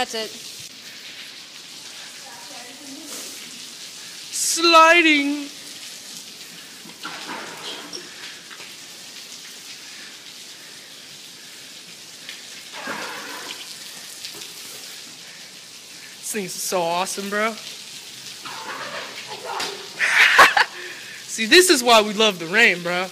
That's it. Sliding. This thing's so awesome, bro. See, this is why we love the rain, bro.